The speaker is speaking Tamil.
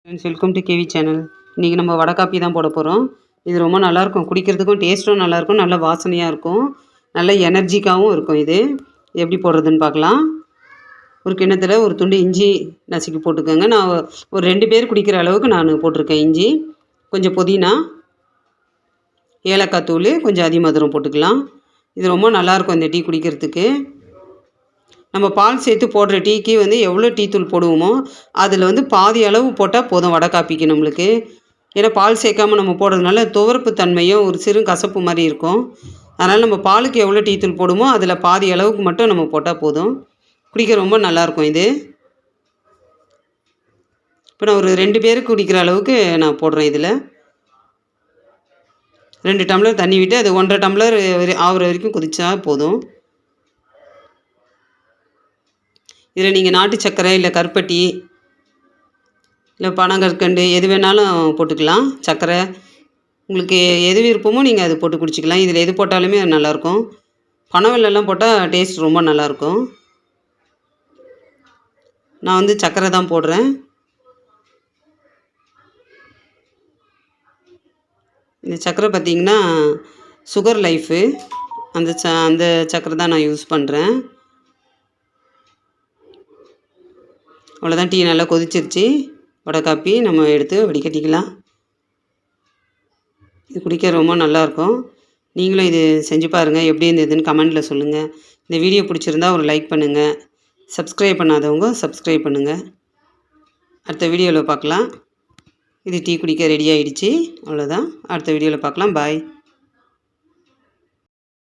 Friends, welcome to KV channel. இன்றைக்கி நம்ம வடை காப்பி தான் போட போகிறோம். இது ரொம்ப நல்லாயிருக்கும், குடிக்கிறதுக்கும் டேஸ்ட்டும் நல்லாயிருக்கும், நல்ல வாசனையாக இருக்கும், நல்ல எனர்ஜிக்காகவும் இருக்கும். இது எப்படி போடுறதுன்னு பார்க்கலாம். ஒரு கிண்ணத்தில் ஒரு துண்டு இஞ்சி நசுக்கி போட்டுக்கோங்க. நான் ஒரு 2 பேர் குடிக்கிற அளவுக்கு நான் போட்டிருக்கேன். இஞ்சி, கொஞ்சம் புதினா, ஏலக்காய் தூள், கொஞ்சம் அதிமதுரம் போட்டுக்கலாம். இது ரொம்ப நல்லாயிருக்கும் இந்த டீ குடிக்கிறதுக்கு. நம்ம பால் சேர்த்து போடுற டீக்கு எவ்வளோ டீ தூள் போடுவோமோ அதில் பாதி அளவு போட்டால் போதும் வடை காப்பிக்கு நம்மளுக்கு. ஏன்னா பால் சேர்க்காமல் நம்ம போடுறதுனால துவர்ப்பு தன்மையும் ஒரு சிறு கசப்பு மாதிரி இருக்கும். அதனால் நம்ம பாலுக்கு எவ்வளோ டீ தூள் போடுமோ அதில் பாதி அளவுக்கு மட்டும் நம்ம போட்டால் போதும். குடிக்க ரொம்ப நல்லாயிருக்கும் இது. இப்போ நான் ஒரு 2 பேருக்கு குடிக்கிற அளவுக்கு நான் போடுறேன். இதில் 2 டம்ளர் தண்ணி விட்டு அது 1.5 டம்ளர் ஆகிற வரைக்கும் கொதிச்சா போதும். இதில் நீங்கள் நாட்டு சர்க்கரை இல்லை கருப்பட்டி இல்லை பனங்கற்கண்டு எது வேணாலும் போட்டுக்கலாம். சர்க்கரை உங்களுக்கு எது விருப்பமோ நீங்கள் அது போட்டு குடிச்சிக்கலாம். இதில் எது போட்டாலுமே அது நல்லாயிருக்கும். பனவெல்லாம் போட்டால் டேஸ்ட் ரொம்ப நல்லாயிருக்கும். நான் சர்க்கரை தான் போடுறேன். இந்த சர்க்கரை பார்த்திங்கன்னா சுகர் லைஃபு, அந்த சர்க்கரை தான் நான் யூஸ் பண்ணுறேன். அவ்வளோதான். டீ நல்லா கொதிச்சிருச்சு. வடை காப்பி நம்ம எடுத்து வடிகட்டிக்கலாம். இது குடிக்க ரொம்ப நல்லாயிருக்கும். நீங்களும் இது செஞ்சு பாருங்கள். எப்படி இருந்ததுன்னு கமெண்டில் சொல்லுங்கள். இந்த வீடியோ பிடிச்சிருந்தா ஒரு லைக் பண்ணுங்கள். சப்ஸ்கிரைப் பண்ணாதவங்க சப்ஸ்கிரைப் பண்ணுங்கள். அடுத்த வீடியோவில் பார்க்கலாம். இது டீ குடிக்க ரெடி ஆகிடுச்சு. அவ்வளோதான். அடுத்த வீடியோவில் பார்க்கலாம். பாய்.